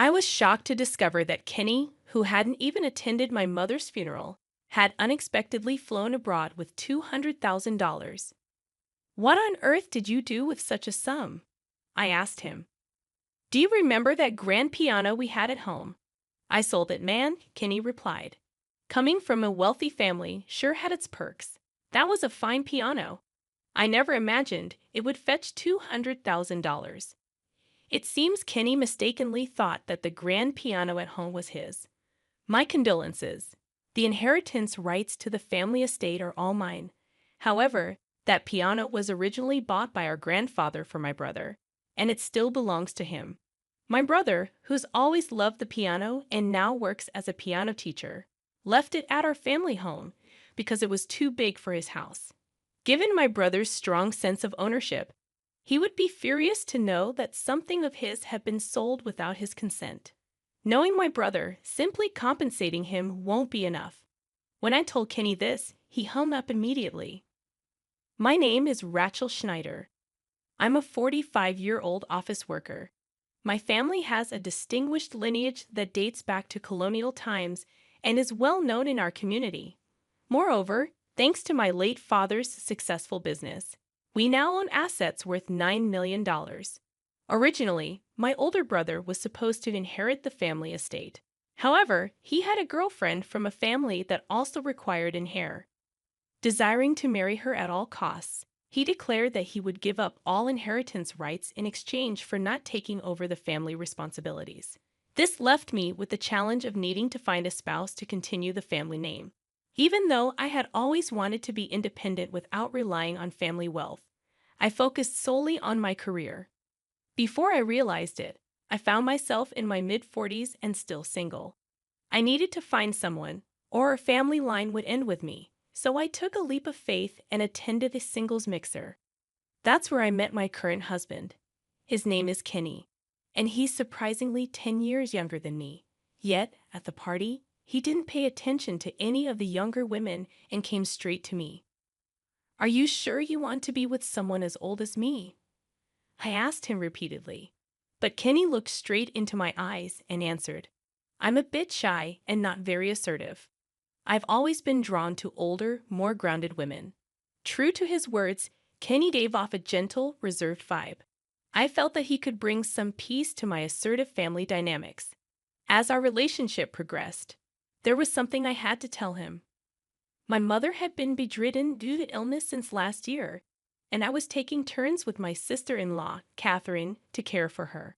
I was shocked to discover that Kenny, who hadn't even attended my mother's funeral, had unexpectedly flown abroad with $200,000. What on earth did you do with such a sum? I asked him. Do you remember that grand piano we had at home? I sold it, man, Kenny replied. Coming from a wealthy family sure had its perks. That was a fine piano. I never imagined it would fetch $200,000. It seems Kenny mistakenly thought that the grand piano at home was his. My condolences. The inheritance rights to the family estate are all mine. However, that piano was originally bought by our grandfather for my brother, and it still belongs to him. My brother, who's always loved the piano and now works as a piano teacher, left it at our family home because it was too big for his house. Given my brother's strong sense of ownership, he would be furious to know that something of his had been sold without his consent. Knowing my brother, simply compensating him won't be enough. When I told Kenny this, he hung up immediately. My name is Rachel Schneider. I'm a 45-year-old office worker. My family has a distinguished lineage that dates back to colonial times and is well known in our community. Moreover, thanks to my late father's successful business, we now own assets worth $9 million. Originally, my older brother was supposed to inherit the family estate. However, he had a girlfriend from a family that also required an heir. Desiring to marry her at all costs, he declared that he would give up all inheritance rights in exchange for not taking over the family responsibilities. This left me with the challenge of needing to find a spouse to continue the family name. Even though I had always wanted to be independent without relying on family wealth, I focused solely on my career. Before I realized it, I found myself in my mid-40s and still single. I needed to find someone, or a family line would end with me, so I took a leap of faith and attended a singles mixer. That's where I met my current husband. His name is Kenny, and he's surprisingly 10 years younger than me. Yet, at the party, he didn't pay attention to any of the younger women and came straight to me. Are you sure you want to be with someone as old as me? I asked him repeatedly, but Kenny looked straight into my eyes and answered, I'm a bit shy and not very assertive. I've always been drawn to older, more grounded women. True to his words, Kenny gave off a gentle, reserved vibe. I felt that he could bring some peace to my assertive family dynamics. As our relationship progressed, there was something I had to tell him. My mother had been bedridden due to illness since last year, and I was taking turns with my sister-in-law, Catherine, to care for her.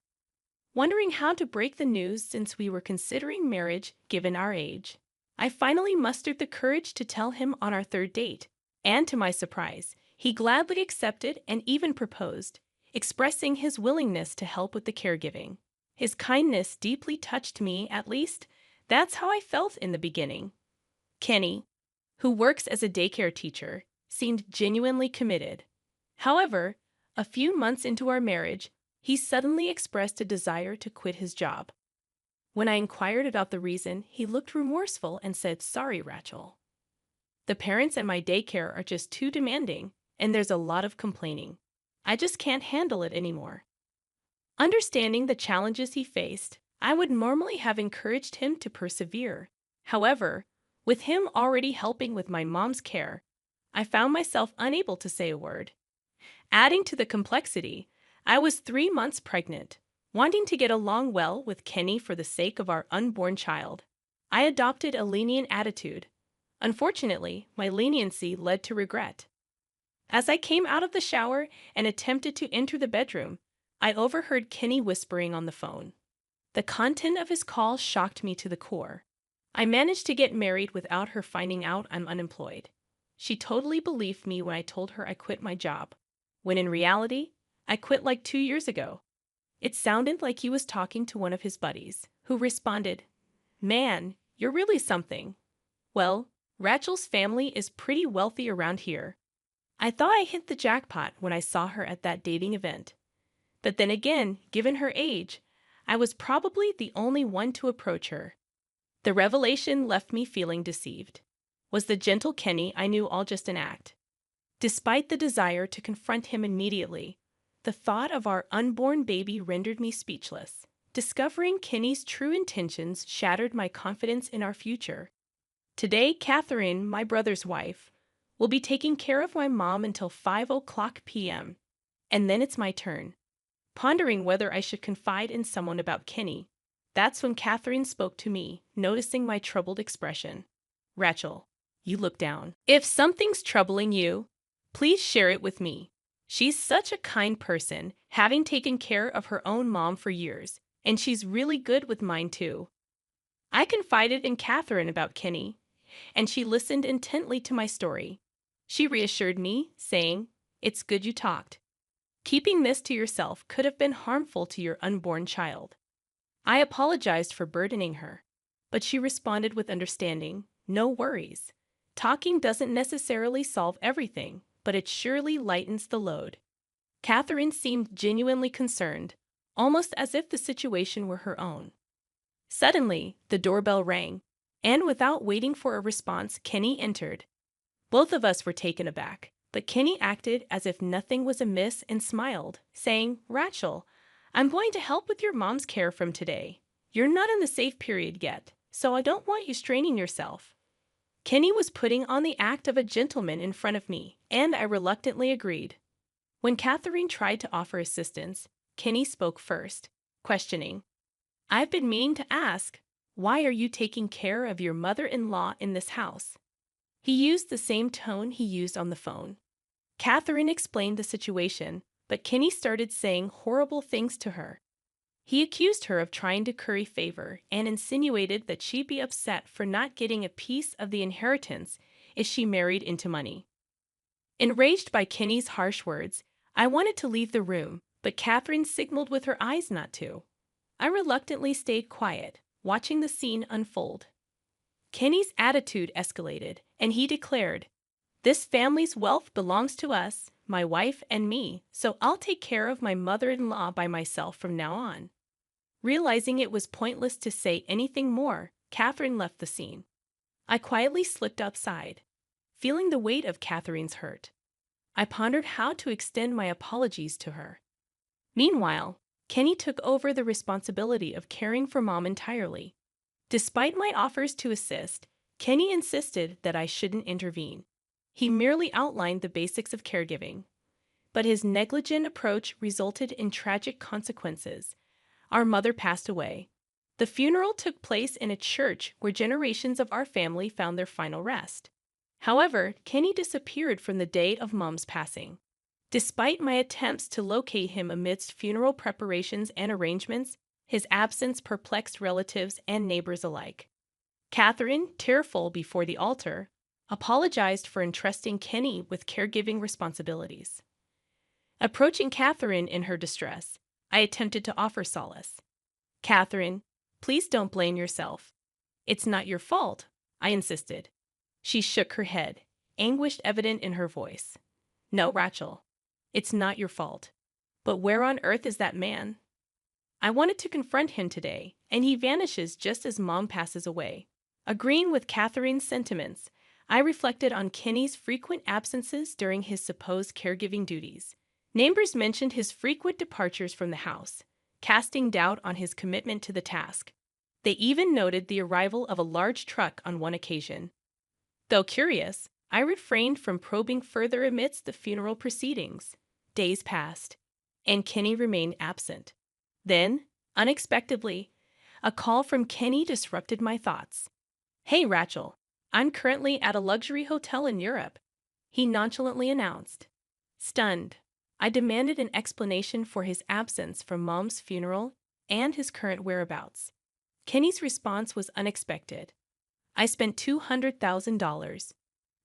Wondering how to break the news since we were considering marriage given our age, I finally mustered the courage to tell him on our third date, and to my surprise, he gladly accepted and even proposed, expressing his willingness to help with the caregiving. His kindness deeply touched me, at least that's how I felt in the beginning. Kenny, who works as a daycare teacher, seemed genuinely committed. However, a few months into our marriage, he suddenly expressed a desire to quit his job. When I inquired about the reason, he looked remorseful and said, Sorry, Rachel. The parents at my daycare are just too demanding, and there's a lot of complaining. I just can't handle it anymore. Understanding the challenges he faced, I would normally have encouraged him to persevere. However, with him already helping with my mom's care, I found myself unable to say a word. Adding to the complexity, I was 3 months pregnant. Wanting to get along well with Kenny for the sake of our unborn child, I adopted a lenient attitude. Unfortunately, my leniency led to regret. As I came out of the shower and attempted to enter the bedroom, I overheard Kenny whispering on the phone. The content of his call shocked me to the core. I managed to get married without her finding out I'm unemployed. She totally believed me when I told her I quit my job, when in reality, I quit like 2 years ago. It sounded like he was talking to one of his buddies, who responded, Man, you're really something. Well, Rachel's family is pretty wealthy around here. I thought I hit the jackpot when I saw her at that dating event. But then again, given her age, I was probably the only one to approach her. The revelation left me feeling deceived. Was the gentle Kenny I knew all just an act? Despite the desire to confront him immediately, the thought of our unborn baby rendered me speechless. Discovering Kenny's true intentions shattered my confidence in our future. Today, Catherine, my brother's wife, will be taking care of my mom until 5 p.m., and then it's my turn. Pondering whether I should confide in someone about Kenny, that's when Catherine spoke to me, noticing my troubled expression. Rachel, you look down. If something's troubling you, please share it with me. She's such a kind person, having taken care of her own mom for years, and she's really good with mine too. I confided in Catherine about Kenny, and she listened intently to my story. She reassured me, saying, "It's good you talked. Keeping this to yourself could have been harmful to your unborn child." I apologized for burdening her, but she responded with understanding, "No worries. Talking doesn't necessarily solve everything, but it surely lightens the load." Catherine seemed genuinely concerned, almost as if the situation were her own. Suddenly, the doorbell rang, and without waiting for a response, Kenny entered. Both of us were taken aback, but Kenny acted as if nothing was amiss and smiled, saying, "Rachel, I'm going to help with your mom's care from today. You're not in the safe period yet, so I don't want you straining yourself." Kenny was putting on the act of a gentleman in front of me, and I reluctantly agreed. When Catherine tried to offer assistance, Kenny spoke first, questioning, "I've been meaning to ask, why are you taking care of your mother-in-law in this house?" He used the same tone he used on the phone. Catherine explained the situation, but Kenny started saying horrible things to her. He accused her of trying to curry favor and insinuated that she'd be upset for not getting a piece of the inheritance if she married into money. Enraged by Kenny's harsh words, I wanted to leave the room, but Catherine signaled with her eyes not to. I reluctantly stayed quiet, watching the scene unfold. Kenny's attitude escalated, and he declared, "This family's wealth belongs to us, my wife and me, so I'll take care of my mother-in-law by myself from now on." Realizing it was pointless to say anything more, Catherine left the scene. I quietly slipped outside, feeling the weight of Catherine's hurt. I pondered how to extend my apologies to her. Meanwhile, Kenny took over the responsibility of caring for Mom entirely. Despite my offers to assist, Kenny insisted that I shouldn't intervene. He merely outlined the basics of caregiving. But his negligent approach resulted in tragic consequences. Our mother passed away. The funeral took place in a church where generations of our family found their final rest. However, Kenny disappeared from the day of Mom's passing. Despite my attempts to locate him amidst funeral preparations and arrangements, his absence perplexed relatives and neighbors alike. Catherine, tearful before the altar, apologized for entrusting Kenny with caregiving responsibilities. Approaching Catherine in her distress, I attempted to offer solace. "Catherine, please don't blame yourself. It's not your fault," I insisted. She shook her head, anguish evident in her voice. "No, Rachel, it's not your fault. But where on earth is that man? I wanted to confront him today, and he vanishes just as Mom passes away." Agreeing with Catherine's sentiments, I reflected on Kenny's frequent absences during his supposed caregiving duties. Neighbors mentioned his frequent departures from the house, casting doubt on his commitment to the task. They even noted the arrival of a large truck on one occasion. Though curious, I refrained from probing further amidst the funeral proceedings. Days passed, and Kenny remained absent. Then, unexpectedly, a call from Kenny disrupted my thoughts. "Hey, Rachel, I'm currently at a luxury hotel in Europe," he nonchalantly announced. Stunned, I demanded an explanation for his absence from Mom's funeral and his current whereabouts. Kenny's response was unexpected. "I spent $200,000.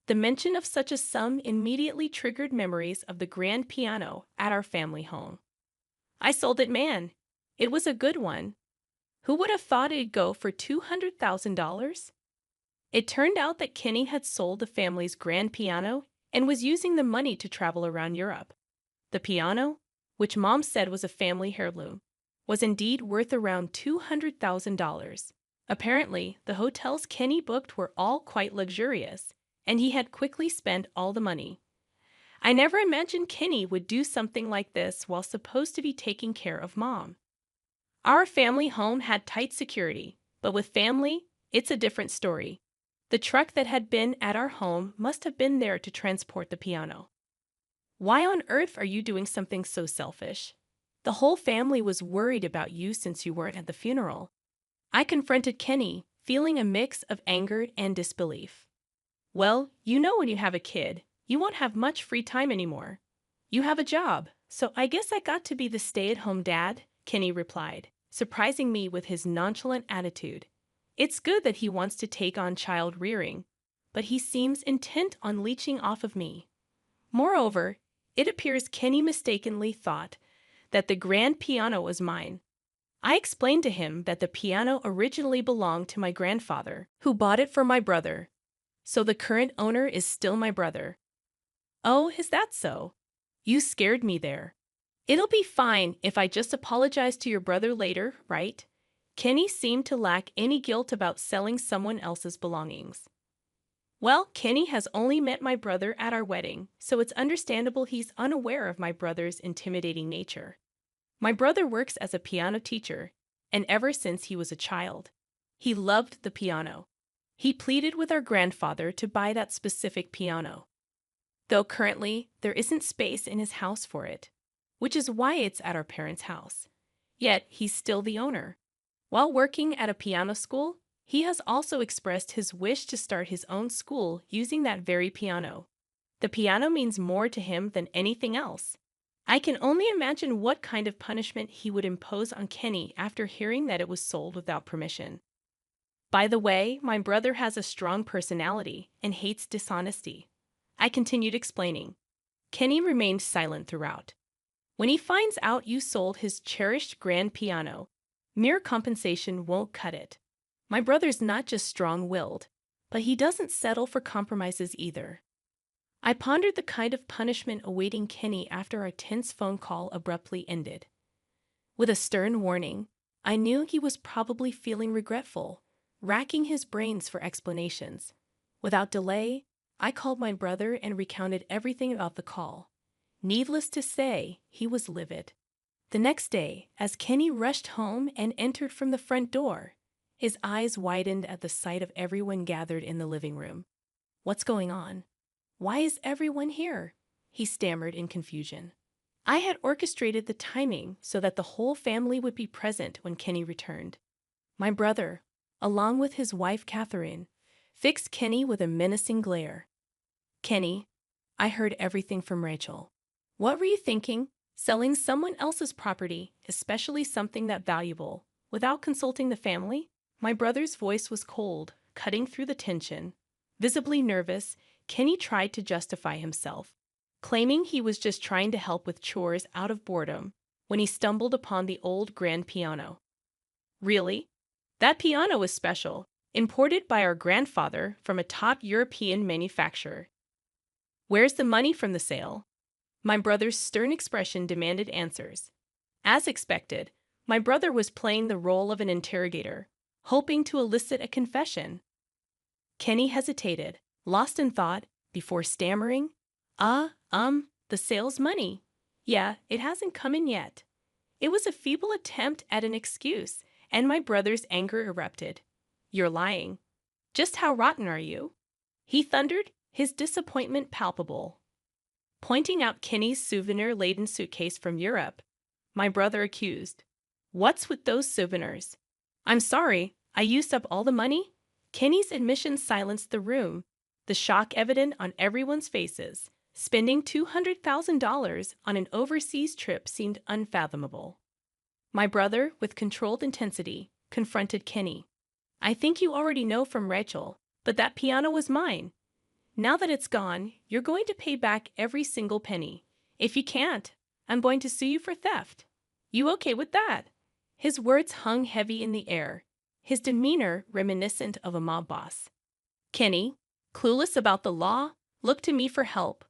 The mention of such a sum immediately triggered memories of the grand piano at our family home. "I sold it, man. It was a good one. Who would have thought it'd go for $200,000? It turned out that Kenny had sold the family's grand piano and was using the money to travel around Europe. The piano, which Mom said was a family heirloom, was indeed worth around $200,000. Apparently, the hotels Kenny booked were all quite luxurious, and he had quickly spent all the money. I never imagined Kenny would do something like this while supposed to be taking care of Mom. Our family home had tight security, but with family, it's a different story. The truck that had been at our home must have been there to transport the piano. Why on earth are you doing something so selfish? The whole family was worried about you since you weren't at the funeral. I confronted Kenny, feeling a mix of anger and disbelief. Well, you know when you have a kid, you won't have much free time anymore. You have a job, so I guess I got to be the stay-at-home dad, Kenny replied, surprising me with his nonchalant attitude. It's good that he wants to take on child rearing, but he seems intent on leeching off of me. Moreover, it appears Kenny mistakenly thought that the grand piano was mine. I explained to him that the piano originally belonged to my grandfather, who bought it for my brother. So the current owner is still my brother. Oh, is that so? You scared me there. It'll be fine if I just apologize to your brother later, right? Kenny seemed to lack any guilt about selling someone else's belongings. Well, Kenny has only met my brother at our wedding, so it's understandable he's unaware of my brother's intimidating nature. My brother works as a piano teacher, and ever since he was a child, he loved the piano. He pleaded with our grandfather to buy that specific piano, though currently there isn't space in his house for it, which is why it's at our parents' house. Yet he's still the owner. While working at a piano school, he has also expressed his wish to start his own school using that very piano. The piano means more to him than anything else. I can only imagine what kind of punishment he would impose on Kenny after hearing that it was sold without permission. By the way, my brother has a strong personality and hates dishonesty. I continued explaining. Kenny remained silent throughout. When he finds out you sold his cherished grand piano, mere compensation won't cut it. My brother's not just strong-willed, but he doesn't settle for compromises either. I pondered the kind of punishment awaiting Kenny after our tense phone call abruptly ended. With a stern warning, I knew he was probably feeling regretful, racking his brains for explanations. Without delay, I called my brother and recounted everything about the call. Needless to say, he was livid. The next day, as Kenny rushed home and entered from the front door, his eyes widened at the sight of everyone gathered in the living room. What's going on? Why is everyone here? He stammered in confusion. I had orchestrated the timing so that the whole family would be present when Kenny returned. My brother, along with his wife Catherine, fixed Kenny with a menacing glare. Kenny, I heard everything from Rachel. What were you thinking? Selling someone else's property, especially something that valuable, without consulting the family? My brother's voice was cold, cutting through the tension. Visibly nervous, Kenny tried to justify himself, claiming he was just trying to help with chores out of boredom when he stumbled upon the old grand piano. Really? That piano was special, imported by our grandfather from a top European manufacturer. Where's the money from the sale? My brother's stern expression demanded answers. As expected, my brother was playing the role of an interrogator, hoping to elicit a confession. Kenny hesitated, lost in thought, before stammering, the sales money. Yeah, it hasn't come in yet. It was a feeble attempt at an excuse, and my brother's anger erupted. You're lying. Just how rotten are you? He thundered, his disappointment palpable. Pointing out Kenny's souvenir-laden suitcase from Europe, my brother accused. What's with those souvenirs? I'm sorry, I used up all the money? Kenny's admission silenced the room, the shock evident on everyone's faces. Spending $200,000 on an overseas trip seemed unfathomable. My brother, with controlled intensity, confronted Kenny. I think you already know from Rachel, but that piano was mine. Now that it's gone, you're going to pay back every single penny. If you can't, I'm going to sue you for theft. You okay with that? His words hung heavy in the air, his demeanor reminiscent of a mob boss. Kenny, clueless about the law, looked to me for help,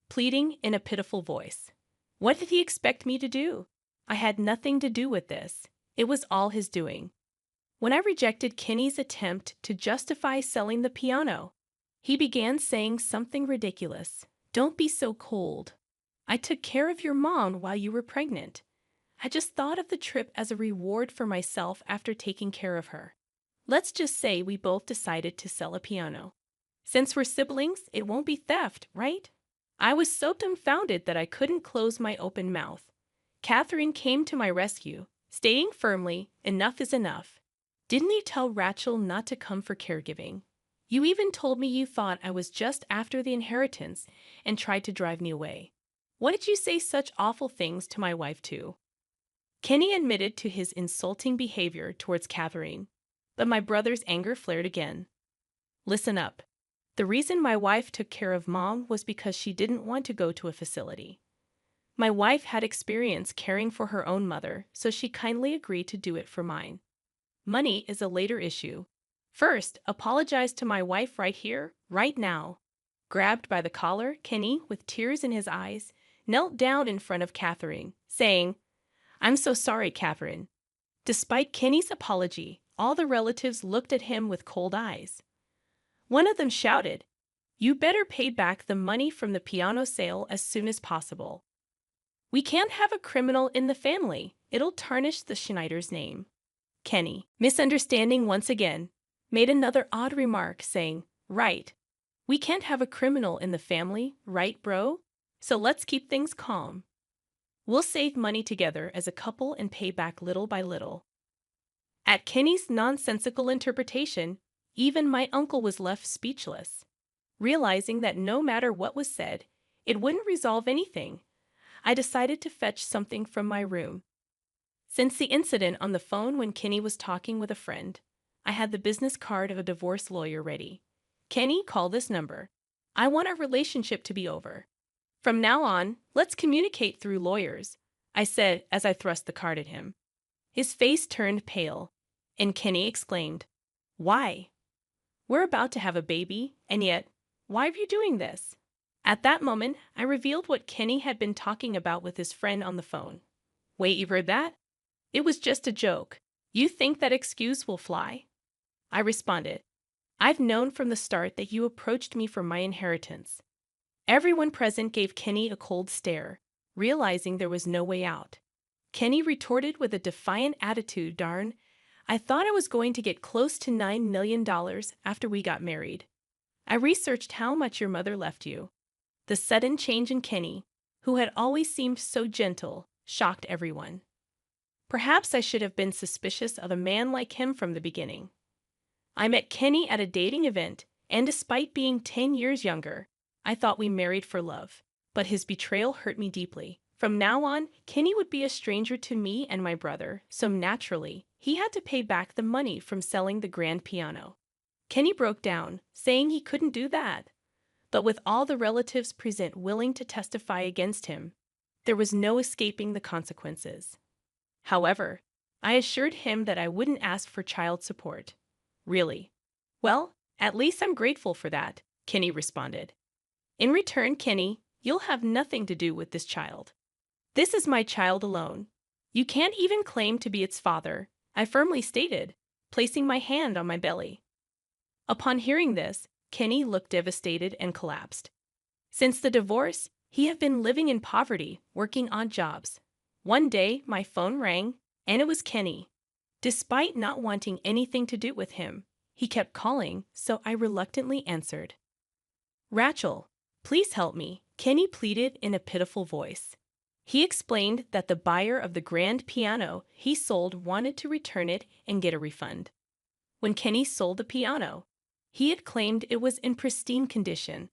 pleading in a pitiful voice. What did he expect me to do? I had nothing to do with this. It was all his doing. When I rejected Kenny's attempt to justify selling the piano, he began saying something ridiculous. Don't be so cold. I took care of your mom while you were pregnant. I just thought of the trip as a reward for myself after taking care of her. Let's just say we both decided to sell a piano. Since we're siblings, it won't be theft, right? I was so dumbfounded that I couldn't close my open mouth. Catherine came to my rescue, stating firmly, "Enough is enough. Didn't you tell Rachel not to come for caregiving? You even told me you thought I was just after the inheritance and tried to drive me away. What did you say such awful things to my wife too?" Kenny admitted to his insulting behavior towards Catherine, but my brother's anger flared again. "Listen up. The reason my wife took care of Mom was because she didn't want to go to a facility. My wife had experience caring for her own mother, so she kindly agreed to do it for mine. Money is a later issue. First, apologize to my wife right here, right now." Grabbed by the collar, Kenny, with tears in his eyes, knelt down in front of Catherine, saying, "I'm so sorry, Catherine." Despite Kenny's apology, all the relatives looked at him with cold eyes. One of them shouted, "You better pay back the money from the piano sale as soon as possible. We can't have a criminal in the family. It'll tarnish the Schneider's name." Kenny, misunderstanding once again, made another odd remark, saying, "Right. We can't have a criminal in the family, right, bro? So let's keep things calm. We'll save money together as a couple and pay back little by little." At Kenny's nonsensical interpretation, even my uncle was left speechless. Realizing that no matter what was said, it wouldn't resolve anything, I decided to fetch something from my room. Since the incident on the phone when Kenny was talking with a friend, I had the business card of a divorce lawyer ready. "Kenny, call this number. I want our relationship to be over. From now on, let's communicate through lawyers," I said as I thrust the card at him. His face turned pale, and Kenny exclaimed, "Why? We're about to have a baby, and yet, why are you doing this?" At that moment, I revealed what Kenny had been talking about with his friend on the phone. "Wait, you've heard that? It was just a joke. You think that excuse will fly?" I responded, "I've known from the start that you approached me for my inheritance." Everyone present gave Kenny a cold stare, realizing there was no way out. Kenny retorted with a defiant attitude, "Darn, I thought I was going to get close to $9 million after we got married. I researched how much your mother left you." The sudden change in Kenny, who had always seemed so gentle, shocked everyone. Perhaps I should have been suspicious of a man like him from the beginning. I met Kenny at a dating event, and despite being 10 years younger, I thought we married for love. But his betrayal hurt me deeply. From now on, Kenny would be a stranger to me and my brother, so naturally, he had to pay back the money from selling the grand piano. Kenny broke down, saying he couldn't do that. But with all the relatives present willing to testify against him, there was no escaping the consequences. However, I assured him that I wouldn't ask for child support. "Really? Well, at least I'm grateful for that," Kenny responded. "In return, Kenny, you'll have nothing to do with this child. This is my child alone. You can't even claim to be its father," I firmly stated, placing my hand on my belly. Upon hearing this, Kenny looked devastated and collapsed. Since the divorce, he had been living in poverty, working odd jobs. One day, my phone rang, and it was Kenny. Despite not wanting anything to do with him, he kept calling, so I reluctantly answered. "Rachel, please help me," Kenny pleaded in a pitiful voice. He explained that the buyer of the grand piano he sold wanted to return it and get a refund. When Kenny sold the piano, he had claimed it was in pristine condition.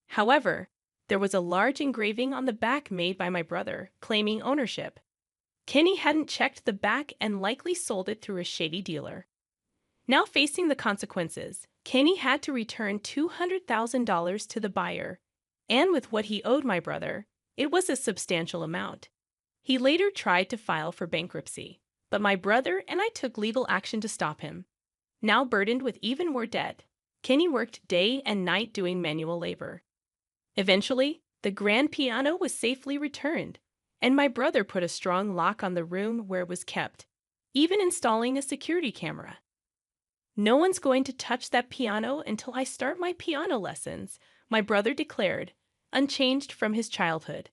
However, there was a large engraving on the back made by my brother, claiming ownership. Kenny hadn't checked the back and likely sold it through a shady dealer. Now facing the consequences, Kenny had to return $200,000 to the buyer, and with what he owed my brother, it was a substantial amount. He later tried to file for bankruptcy, but my brother and I took legal action to stop him. Now burdened with even more debt, Kenny worked day and night doing manual labor. Eventually, the grand piano was safely returned, and my brother put a strong lock on the room where it was kept, even installing a security camera. "No one's going to touch that piano until I start my piano lessons," my brother declared, unchanged from his childhood.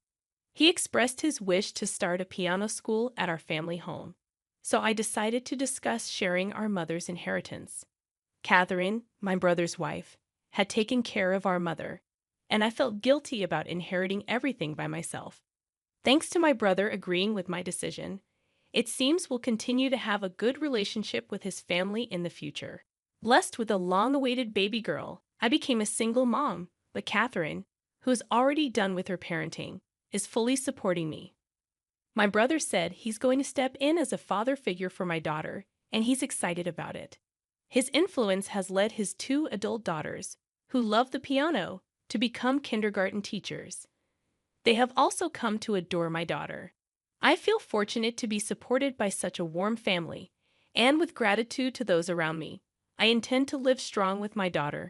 He expressed his wish to start a piano school at our family home. So I decided to discuss sharing our mother's inheritance. Catherine, my brother's wife, had taken care of our mother, and I felt guilty about inheriting everything by myself. Thanks to my brother agreeing with my decision, it seems we'll continue to have a good relationship with his family in the future. Blessed with a long-awaited baby girl, I became a single mom, but Catherine, who is already done with her parenting, is fully supporting me. My brother said he's going to step in as a father figure for my daughter, and he's excited about it. His influence has led his two adult daughters, who love the piano, to become kindergarten teachers. They have also come to adore my daughter. I feel fortunate to be supported by such a warm family, and with gratitude to those around me, I intend to live strong with my daughter